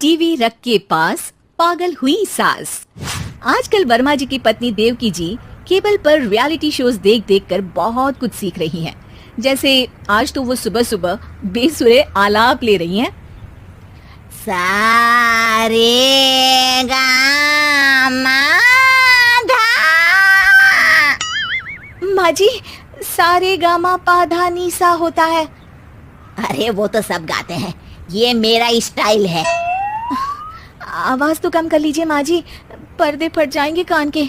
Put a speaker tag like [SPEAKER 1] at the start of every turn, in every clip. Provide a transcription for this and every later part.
[SPEAKER 1] TV रख के पास पागल हुई सास। आजकल वर्मा जी की पत्नी देवकी जी केबल पर रियलिटी शोज देख देख कर बहुत कुछ सीख रही हैं। जैसे आज तो वो सुबह सुबह बेसुरे आलाप ले रही हैं।
[SPEAKER 2] सारे गामा
[SPEAKER 1] माँ जी, सारे गामा पाधा नीसा होता है।
[SPEAKER 2] अरे वो तो सब गाते हैं, ये मेरा स्टाइल है।
[SPEAKER 1] आवाज तो कम कर लीजिए माँ जी, पर्दे फट जाएंगे कान के।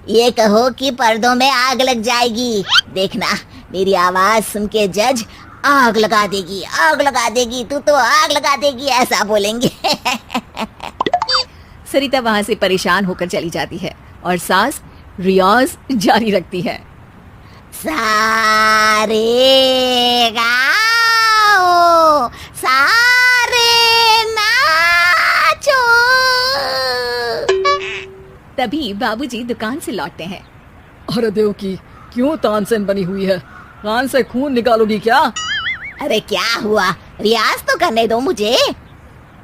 [SPEAKER 2] ये कहो कि पर्दों में आग लग जाएगी। देखना, मेरी आवाज सुन के जज आग लगा देगी, आग लगा देगी, तू तो आग लगा देगी, ऐसा बोलेंगे।
[SPEAKER 1] सरिता वहाँ से परेशान होकर चली जाती है और सास रियाज जारी रखती है।
[SPEAKER 2] सारे गाओ, सारे नाचो।
[SPEAKER 1] तभी बाबूजी दुकान से लौटते हैं।
[SPEAKER 3] अरे देवकी, क्यों तानसेन बनी हुई है? कान से खून निकालोगी क्या?
[SPEAKER 2] अरे क्या हुआ, रियाज तो करने दो मुझे।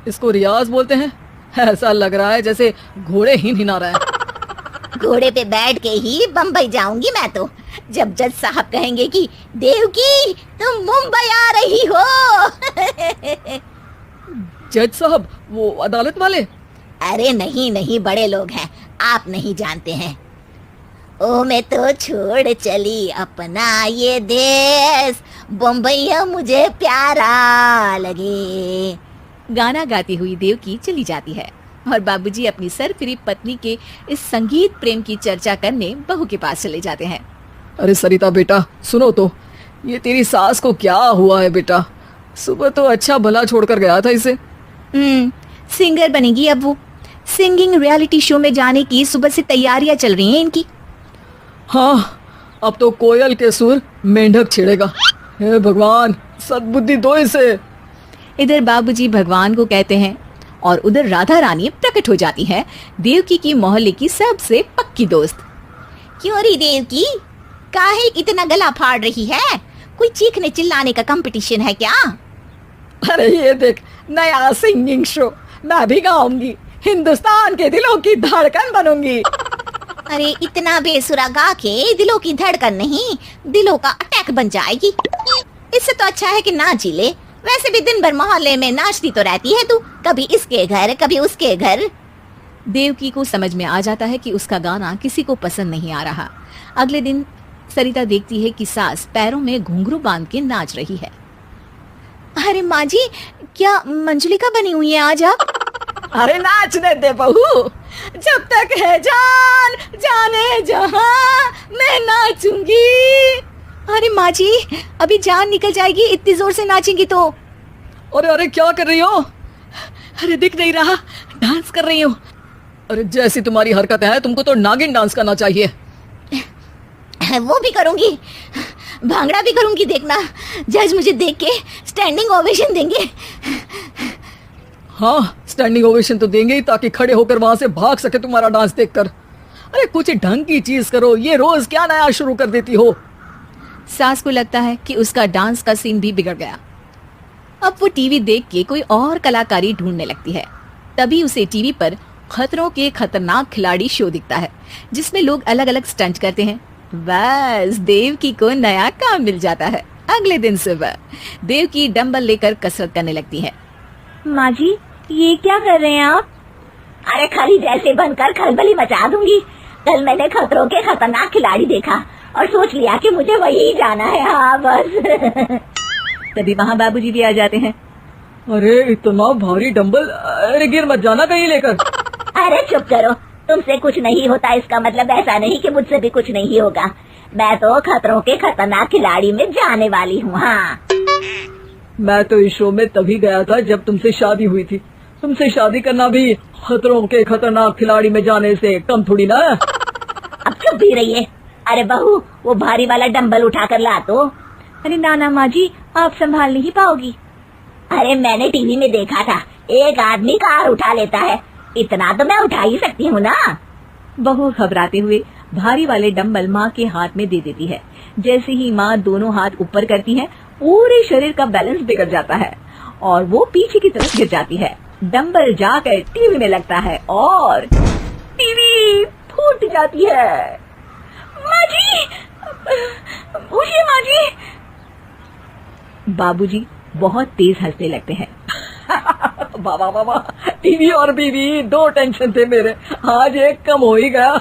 [SPEAKER 3] इसको रियाज बोलते हैं? ऐसा लग रहा है जैसे घोड़े ही हिला रहा है।
[SPEAKER 2] घोड़े पे बैठ के ही बम्बई जाऊंगी मैं तो, जब जज साहब कहेंगे कि देवकी तुम मुंबई आ रही हो।
[SPEAKER 3] जज साहब, वो अदालत वाले?
[SPEAKER 2] अरे नहीं नहीं, बड़े लोग हैं, आप नहीं जानते हैं। ओ मैं तो छोड़ चली अपना ये देश, बम्बई मुझे प्यारा लगे।
[SPEAKER 1] गाना गाती हुई देवकी चली जाती है और बाबूजी अपनी सरफिरी पत्नी के इस संगीत प्रेम की चर्चा करने बहू के पास चले जाते हैं।
[SPEAKER 3] अरे सरिता बेटा, सुनो तो, ये तेरी सास को क्या हुआ है बेटा? सुबह तो अच्छा भला छोड़कर गया था इसे।
[SPEAKER 1] सिंगर बनेगी अब वो। सिंगिंग रियलिटी शो में जाने की सुबह से तैयारियां चल रही हैं इनकी।
[SPEAKER 3] हाँ, अब तो कोयल के सुर मेंढक छेड़ेगा। हे भगवान, सद्बुद्धि दो इसे।
[SPEAKER 1] इधर बाबूजी भगवान को कहते हैं और उधर राधा रानी प्रकट हो जाती है, देवकी की मोहल्ले की सबसे पक्की दोस्त।
[SPEAKER 2] क्यों री देवकी, काहे इतना गला फाड़ रही है? कोई चीखने चिल्लाने का कंपटीशन है क्या?
[SPEAKER 3] अरे ये देख, नया सिंगिंग शो, मैं भी गाऊंगी, हिंदुस्तान के दिलों की धड़कन बनूंगी।
[SPEAKER 2] अरे इतना बेसुरा गा के दिलों की धड़कन नहीं, दिलों का अटैक बन जाएगी। इससे तो अच्छा है कि नाच ही ले। वैसे भी दिन भर मोहल्ले में नाचती तो रहती है तू, कभी इसके घर कभी उसके घर।
[SPEAKER 1] देवकी को समझ में आ जाता है कि उसका गाना किसी को पसंद नहीं आ रहा। अगले दिन सरिता देखती है कि सास पैरों में घुंघरू बांध के नाच रही है। अरे माँ जी, क्या मंजुलिका बनी हुई है आज आप?
[SPEAKER 3] अरे नाचने दे बहू, जब तक है जान जाने जहां मैं नाचूंगी।
[SPEAKER 1] अरे माँ जी, अभी जान निकल जाएगी इतनी जोर से नाचेंगी तो।
[SPEAKER 3] अरे अरे क्या कर रही हो? अरे दिख नहीं रहा, डांस कर रही हो। अरे जैसी तुम्हारी हरकत है, तुमको तो नागिन डांस करना चाहिए।
[SPEAKER 2] वो भी करूंगी, भांगड़ा भी करूंगी। देखना, जज मुझे देख के स्टैंडिंग ओवेशन देंगे।
[SPEAKER 3] हाँ, स्टैंडिंग ओवेशन तो देंगे ही, ताकि खड़े होकर वहां से भाग सके तुम्हारा डांस देखकर। अरे कुछ ढंग की चीज करो, ये रोज क्या नया शुरू कर देती हो?
[SPEAKER 1] सास को लगता है कि उसका डांस का सीन भी बिगड़ गया। अब वो टीवी देख के कोई और कलाकारी ढूंढने लगती है। तभी उसे टीवी पर खतरों के खतरनाक खिलाड़ी शो दिखता है, जिसमें लोग अलग अलग स्टंट करते हैं। बस देवकी को नया काम मिल जाता है। अगले दिन सुबह देवकी डंबल लेकर कसरत करने लगती है।
[SPEAKER 4] माँ जी, ये क्या कर रहे हैं आप?
[SPEAKER 2] अरे खली जैसे बनकर खलबली मचा दूंगी। कल मैंने खतरों के खतरनाक खिलाड़ी देखा और सोच लिया कि मुझे वही जाना है। हाँ बस।
[SPEAKER 1] तभी वहाँ बाबूजी भी आ जाते हैं।
[SPEAKER 3] अरे इतना भारी डंबल, अरे गिर मत जाना कहीं लेकर।
[SPEAKER 2] अरे चुप करो, तुमसे कुछ नहीं होता इसका मतलब ऐसा नहीं कि मुझसे भी कुछ नहीं होगा। मैं तो खतरों के खतरनाक खिलाड़ी में जाने वाली हूँ। हाँ,
[SPEAKER 3] मैं तो इस शो में तभी गया था जब तुमसे शादी हुई थी। तुमसे शादी करना भी खतरों के खतरनाक खिलाड़ी में जाने से कम थोड़ी ना।
[SPEAKER 2] अब चुप भी रहिए। अरे बहू, वो भारी वाला डंबल उठा कर ला तो।
[SPEAKER 4] अरे नाना माँ जी, आप संभाल नहीं पाओगी।
[SPEAKER 2] अरे मैंने टीवी में देखा था, एक आदमी कार उठा लेता है, इतना तो मैं उठा ही सकती हूँ ना।
[SPEAKER 1] बहू घबराते हुए भारी वाले डंबल माँ के हाथ में दे देती है। जैसे ही माँ दोनों हाथ ऊपर करती है, पूरे शरीर का बैलेंस बिगड़ जाता है और वो पीछे की तरफ गिर जाती है डंबल जाकर टीवी में लगता है और टीवी फूट जाती है।
[SPEAKER 4] माँ जी, उठिए माँ जी।
[SPEAKER 1] बाबूजी बहुत तेज हंसने लगते हैं।
[SPEAKER 3] बाबा बाबा, टीवी और बीवी दो टेंशन थे मेरे, आज एक कम हो ही गया।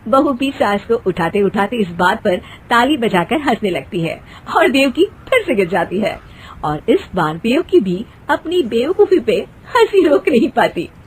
[SPEAKER 1] बहू भी सास को उठाते उठाते इस बात पर ताली बजाकर हंसने लगती है और देवकी फिर से गिर जाती है और इस बार देवकी भी अपनी बेवकूफी पे हंसी रोक नहीं पाती।